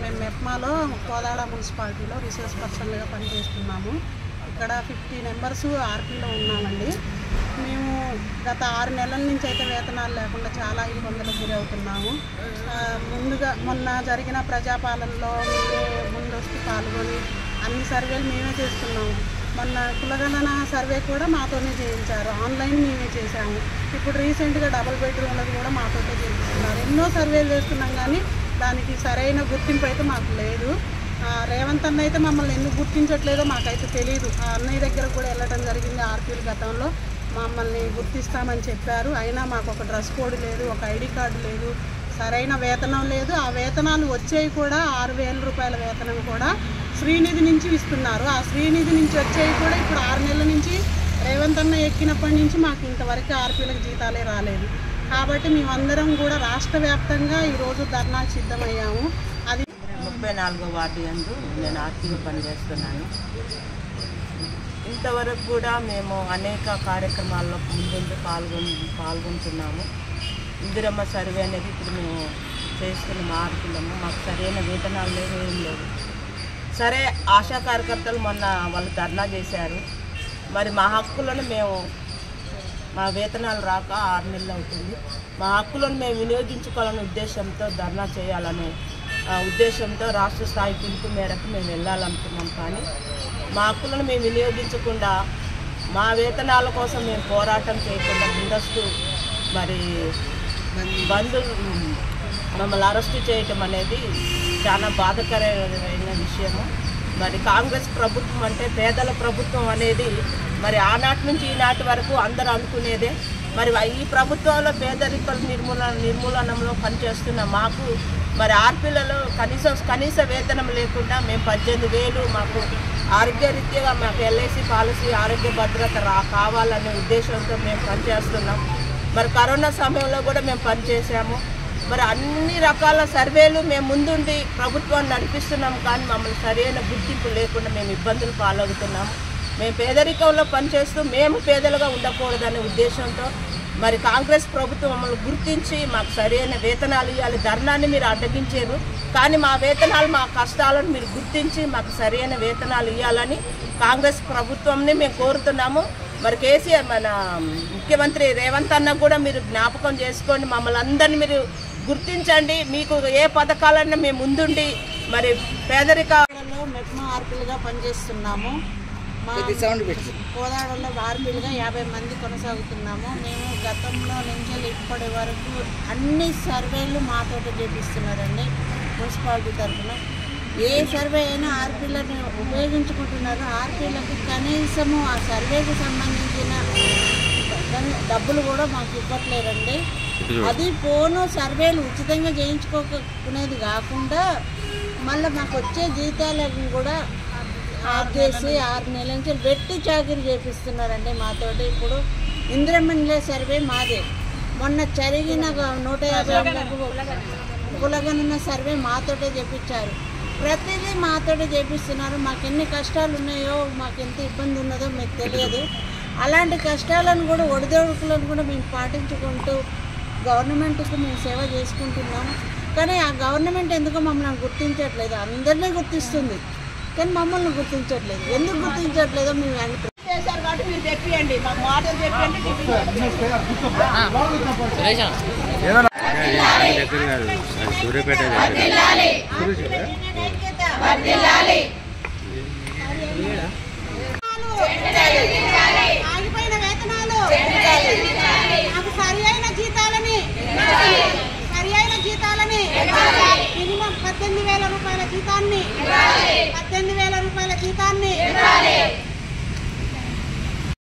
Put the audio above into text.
మేము మెప్మాలో కోదాడ మున్సిపాలిటీలో రిసోర్స్ పర్సన్గా పనిచేస్తున్నాము. ఇక్కడ 50 మెంబర్స్ ఆర్పీలో ఉన్నామండి. మేము గత 6 నెలల నుంచి అయితే వేతనాలు లేకుండా చాలా ఇబ్బందులకు గురవుతున్నాము. మొన్న జరిగిన ప్రజాపాలనలో మేమే ముందొస్తూ పాల్గొని అన్ని సర్వేలు మేమే చేస్తున్నాము. మొన్న కులగణన సర్వే కూడా మాతోనే చేయించారు, ఆన్లైన్ మేమే చేశాము. ఇప్పుడు రీసెంట్గా డబుల్ బెడ్రూమ్లకు కూడా మాతోనే చేయిస్తున్నారు. ఎన్నో సర్వేలు చేస్తున్నాం కానీ దానికి సరైన గుర్తింపు అయితే మాకు లేదు. రేవంత్ అన్న అయితే మమ్మల్ని ఎందుకు గుర్తించట్లేదో మాకైతే తెలియదు. ఆ అన్నయ్య దగ్గర కూడా వెళ్ళడం జరిగింది. ఆర్పీలు గతంలో మమ్మల్ని గుర్తిస్తామని చెప్పారు. అయినా మాకు ఒక డ్రెస్ కోడ్ లేదు, ఒక ఐడి కార్డు లేదు, సరైన వేతనం లేదు. ఆ వేతనాలు వచ్చేవి కూడా 6,000 రూపాయల వేతనం కూడా శ్రీనిధి నుంచి ఇస్తున్నారు. ఆ శ్రీనిధి నుంచి వచ్చేవి కూడా ఇప్పుడు 6 నెలల నుంచి రేవంత్ అన్న ఎక్కినప్పటి నుంచి మాకు ఇంతవరకు ఆర్పీలకు జీతాలే రాలేదు. కాబట్టి మేమందరం కూడా రాష్ట్ర వ్యాప్తంగా ఈరోజు ధర్నాకు సిద్ధమయ్యాము. అది 34వ వార్డు యందు నేను ఆర్పీగా పనిచేస్తున్నాను. ఇంతవరకు కూడా మేము అనేక కార్యక్రమాల్లో ముందు పాల్గొంటున్నాము. ఇందిరమ్మ సర్వే అనేది ఇప్పుడు మేము చేస్తున్న ఆర్పీలము. మాకు సరైన వేతనాలు లేవు, ఏం లేవు. సరే, ఆశా కార్యకర్తలు మొన్న వాళ్ళు ధర్నా చేశారు. మరి మా హక్కులను మా వేతనాలు రాక 6 నెలలు అవుతుంది. మా హక్కులను మేము వినియోగించుకోవాలనే ఉద్దేశంతో ధర్నా చేయాలనే ఉద్దేశంతో రాష్ట్ర స్థాయి పిలుపు మేరకు మేము వెళ్ళాలనుకున్నాం. కానీ మా హక్కులను మేము వినియోగించకుండా మా వేతనాల కోసం మేము పోరాటం చేయకుండా ముందస్తు మరి మమ్మల్ని అరెస్టు చేయటం అనేది చాలా బాధాకరమైన విషయము. మరి కాంగ్రెస్ ప్రభుత్వం అంటే పేదల ప్రభుత్వం అనేది మరి ఆనాటి నుంచి ఈనాటి వరకు అందరూ అనుకునేదే. మరి ఈ ప్రభుత్వంలో పేదరికల నిర్మూలనంలో పనిచేస్తున్న మాకు మరి ఆర్పీలలో కనీస వేతనం లేకుండా మేము 18,000 మాకు ఆరోగ్యరీత్యా మాకు ఎల్ఐసి పాలసీ ఆరోగ్య భద్రత కావాలనే ఉద్దేశంతో మేము పనిచేస్తున్నాం. మరి కరోనా సమయంలో కూడా మేము పనిచేసాము. మరి అన్ని రకాల సర్వేలు మేము ముందుండి ప్రభుత్వాన్ని నడిపిస్తున్నాం. కానీ మమ్మల్ని సరైన గుర్తింపు లేకుండా మేము ఇబ్బందులు పాలవుతున్నాము. మేము పేదరికంలో పనిచేస్తూ మేము పేదలుగా ఉండకూడదనే ఉద్దేశంతో మరి కాంగ్రెస్ ప్రభుత్వం మమ్మల్ని గుర్తించి మాకు సరైన వేతనాలు ఇవ్వాలి. ధర్నాన్ని మీరు అడ్డగించారు, కానీ మా వేతనాలు మా కష్టాలను మీరు గుర్తించి మాకు సరైన వేతనాలు ఇవ్వాలని కాంగ్రెస్ ప్రభుత్వంని మేము కోరుతున్నాము. మరి కేసీఆర్ మన ముఖ్యమంత్రి రేవంత్ అన్న కూడా మీరు జ్ఞాపకం చేసుకోండి, మమ్మల్ని అందరినీ మీరు గుర్తించండి. మీకు ఏ పథకాలన్నా మేము ముందుండి మరి పేదరికాలలో మెప్మా ఆర్పీలుగా పనిచేస్తున్నాము. కోదాడలో ఆర్పీలుగా 50 మంది కొనసాగుతున్నాము. మేము గతంలో నుంచి ఇప్పటి వరకు అన్ని సర్వేలు మాతోటి చేపిస్తున్నారండి. మున్సిపాలిటీ తరఫున ఏ సర్వే అయినా ఆర్పీలను ఉపయోగించుకుంటున్నారు. ఆర్పీలకు కనీసము ఆ సర్వేకి సంబంధించిన డబ్బులు కూడా మాకు ఇవ్వట్లేదండి. అది ఫోను సర్వేలు ఉచితంగా చేయించుకోకునేది కాకుండా మళ్ళీ మాకు వచ్చే జీతాలను కూడా ఆపేసి 6 నెలల నుంచి వెట్టి చాకిరీ చేపిస్తున్నారండి మాతోటి. ఇప్పుడు ఇందిరమ్మ సర్వే మాదే. మొన్న జరిగిన 150 కులగణన సర్వే మాతోటే చేపించారు. ప్రతిదీ మాతోటే చేపిస్తున్నారు. మాకు ఎన్ని కష్టాలు ఉన్నాయో, మాకు ఎంత ఇబ్బంది ఉన్నదో మీకు తెలియదు. అలాంటి కష్టాలను కూడా ఒడిదొడుకులను కూడా మేము పాటించుకుంటూ గవర్నమెంట్కు మేము సేవ చేసుకుంటున్నాము. కానీ ఆ గవర్నమెంట్ ఎందుకో మమ్మల్ని గుర్తించట్లేదు. అందరినీ గుర్తిస్తుంది కానీ మమ్మల్ని గుర్తించట్లేదు. ఎందుకు గుర్తించట్లేదో మేము చేశారు కాబట్టి మీరు చెప్పండి, మాకు మాటలు చెప్పండి. ఆగిపోయిన వేతనాలు, మాకు సరియైన జీతాలని మినిమం 18,000 రూపాయల జీతాన్ని